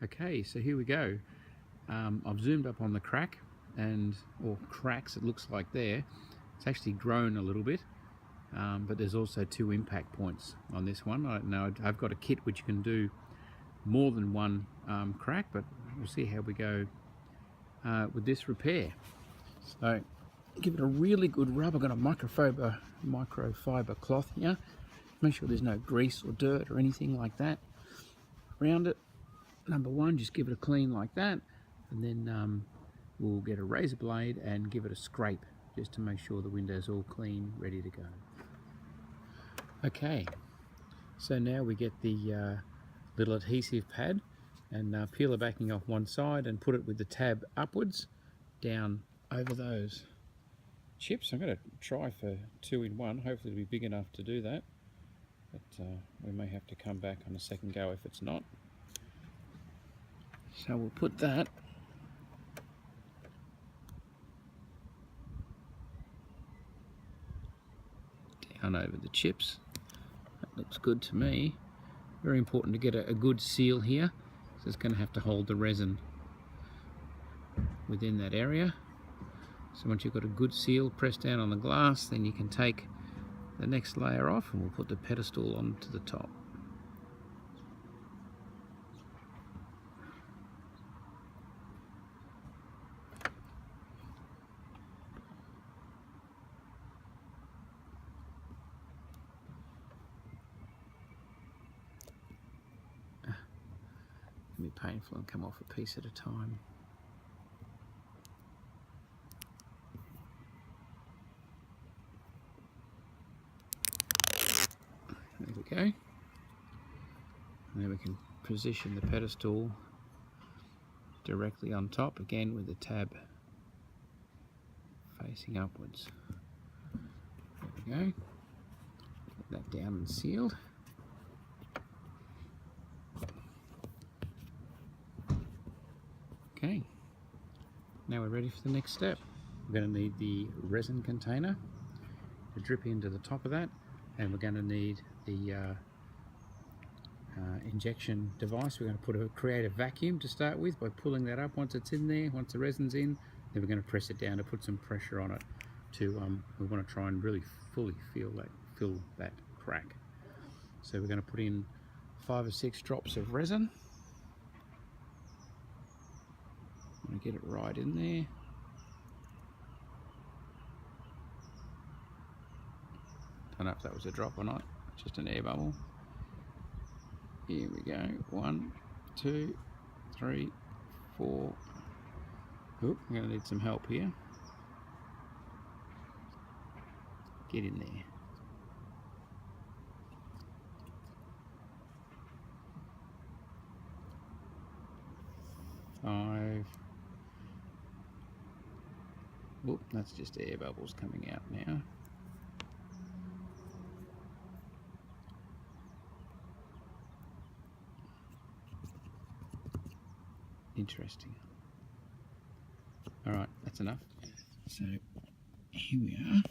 Okay, so here we go. I've zoomed up on the crack, or cracks it looks like there. It's actually grown a little bit, but there's also 2 impact points on this one. I've got a kit which can do more than one crack, but we'll see how we go with this repair. So give it a really good rub. I've got a microfiber cloth here. Make sure there's no grease or dirt or anything like that around it. Number one, just give it a clean like that, and then we'll get a razor blade and give it a scrape just to make sure the window's all clean, ready to go. Okay, so now we get the little adhesive pad and peel the backing off one side and put it with the tab upwards down over those chips. I'm going to try for 2 in 1. Hopefully it'll be big enough to do that, but we may have to come back on a second go if it's not. So we'll put that down over the chips. That looks good to me. Very important to get a good seal here, so it's going to have to hold the resin within that area. So once you've got a good seal pressed down on the glass, then you can take the next layer off and we'll put the pedestal onto the top. Be painful and come off a piece at a time. There we go. And then we can position the pedestal directly on top, again with the tab facing upwards. There we go. Put that down and sealed. Okay, now we're ready for the next step. We're going to need the resin container to drip into the top of that, and we're going to need the injection device. We're going to create a vacuum to start with by pulling that up. Once it's in there, once the resin's in, then we're going to press it down to put some pressure on it. We want to try and really fully fill that crack. So we're going to put in 5 or 6 drops of resin. Get it right in there. Don't know if that was a drop or not, just an air bubble. Here we go. 1, 2, 3, 4. Oop, I'm going to need some help here. Get in there. 5. Whoop, that's just air bubbles coming out now. Interesting. Alright, that's enough. So here we are.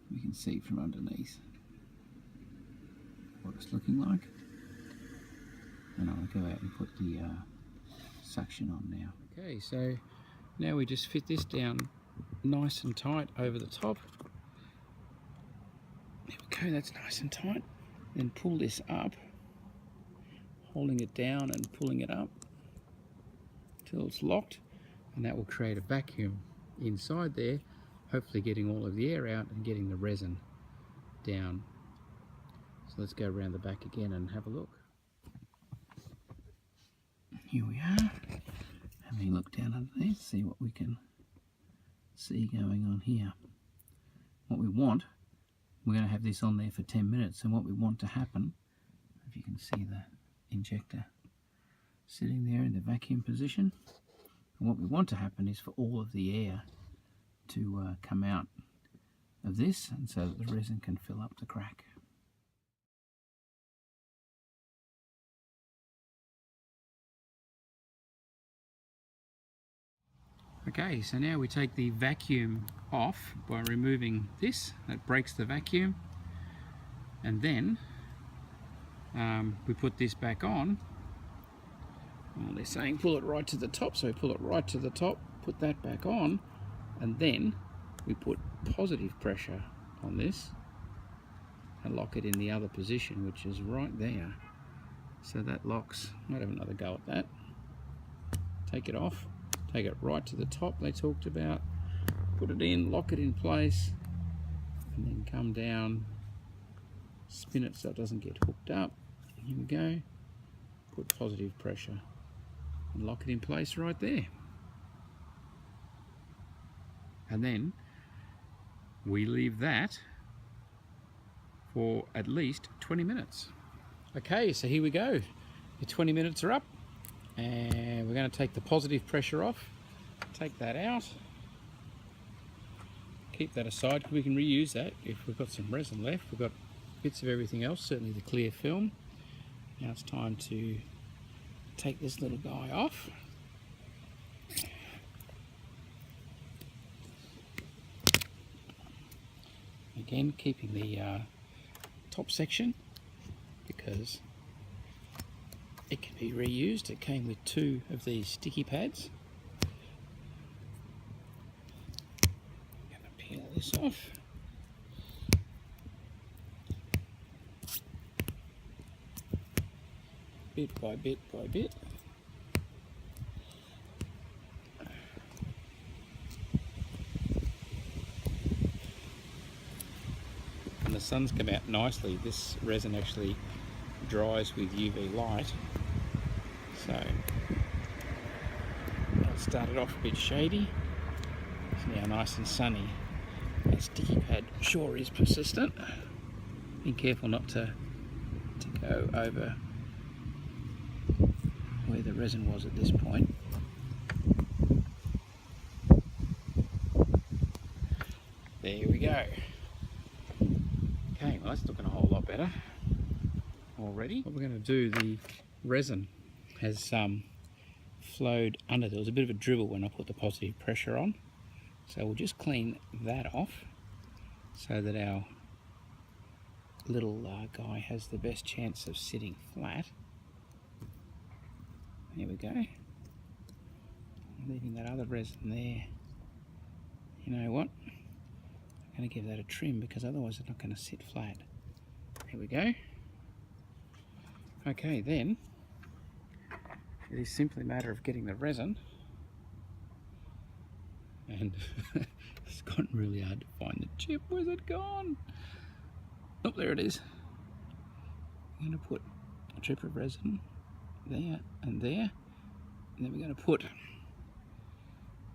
We can see from underneath what it's looking like. And I'll go out and put the suction on now. Okay, so now we just fit this down nice and tight over the top. There we go, that's nice and tight. Then pull this up, holding it down and pulling it up till it's locked, and that will create a vacuum inside there, hopefully getting all of the air out and getting the resin down. So let's go around the back again and have a look. Here we are, having a look down underneath, see what we can see going on here. What we want, we're going to have this on there for 10 minutes, and what we want to happen, if you can see the injector sitting there in the vacuum position, and what we want to happen is for all of the air to come out of this, and so that the resin can fill up the crack. Okay, so now we take the vacuum off by removing this. That breaks the vacuum. and then we put this back on. Well, they're saying pull it right to the top, so we pull it right to the top, put that back on, and then we put positive pressure on this and lock it in the other position, which is right there. So that locks. Might have another go at that. Take it off, take it right to the top they talked about, put it in, lock it in place, and then come down, spin it so it doesn't get hooked up. Here we go. Put positive pressure and lock it in place right there. And then we leave that for at least 20 minutes. Okay, so here we go. The 20 minutes are up, and we're going to take the positive pressure off, take that out, keep that aside because we can reuse that if we've got some resin left. We've got bits of everything else, certainly the clear film. Now it's time to take this little guy off. Again, keeping the top section because it can be reused. It came with 2 of these sticky pads. I'm going to peel this off. Bit by bit by bit. And the sun's come out nicely. This resin actually dries with UV light. So it started off a bit shady. It's now nice and sunny. That sticky pad sure is persistent. Be careful not to go over where the resin was at this point. There we go. Okay, well that's looking a whole lot better already. What we're going to do, the resin has flowed under. There was a bit of a dribble when I put the positive pressure on, so we'll just clean that off so that our little guy has the best chance of sitting flat. There we go. Leaving that other resin there. You know what? I'm going to give that a trim because otherwise it's not going to sit flat. There we go. Okay, then it is simply a matter of getting the resin, and it's gotten really hard to find the chip. Where's it gone? Oh, there it is. I'm going to put a chip of resin there and there, and then we're going to put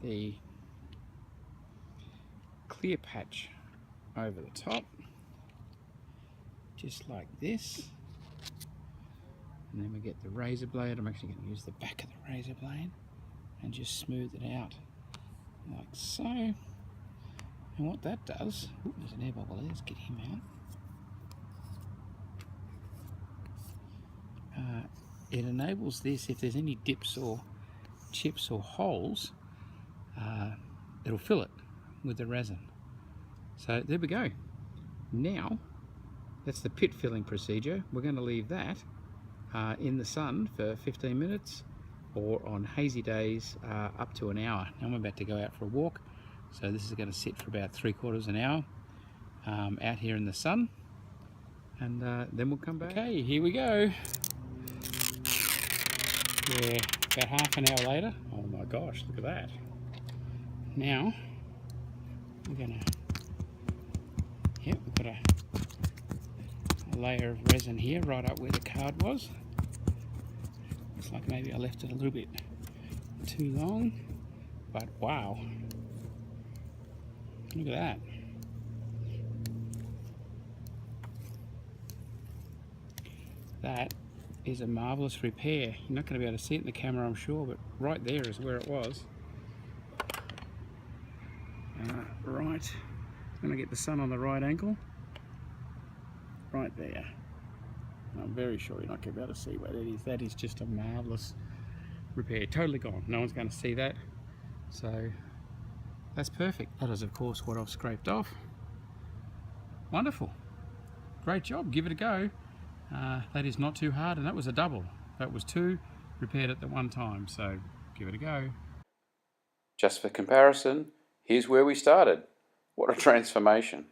the clear patch over the top, just like this. And then we get the razor blade. I'm actually going to use the back of the razor blade and just smooth it out like so. And what that does, ooh, there's an air bubble there, let's get him out. It enables this, if there's any dips or chips or holes, it'll fill it with the resin. So there we go. Now, that's the pit filling procedure. We're going to leave that in the sun for 15 minutes, or on hazy days up to an hour. Now I'm about to go out for a walk, so this is going to sit for about 3/4 an hour out here in the sun, and then we'll come back. Okay, here we go. Yeah, about half an hour later. Oh my gosh, look at that. Now we're gonna, yep, we've got a layer of resin here right up where the card was. Looks like maybe I left it a little bit too long, but wow, look at that. That is a marvellous repair. You're not going to be able to see it in the camera, I'm sure, but right there is where it was. Right, I'm going to get the sun on the right angle. Right there. I'm very sure you're not going to be able to see what it is. That is just a marvellous repair. Totally gone. No one's going to see that. So that's perfect. That is, of course, what I've scraped off. Wonderful. great job, give it a go. That is not too hard, and that was a double. That was 2 repaired at the one time, so give it a go. Just for comparison, here's where we started. What a transformation.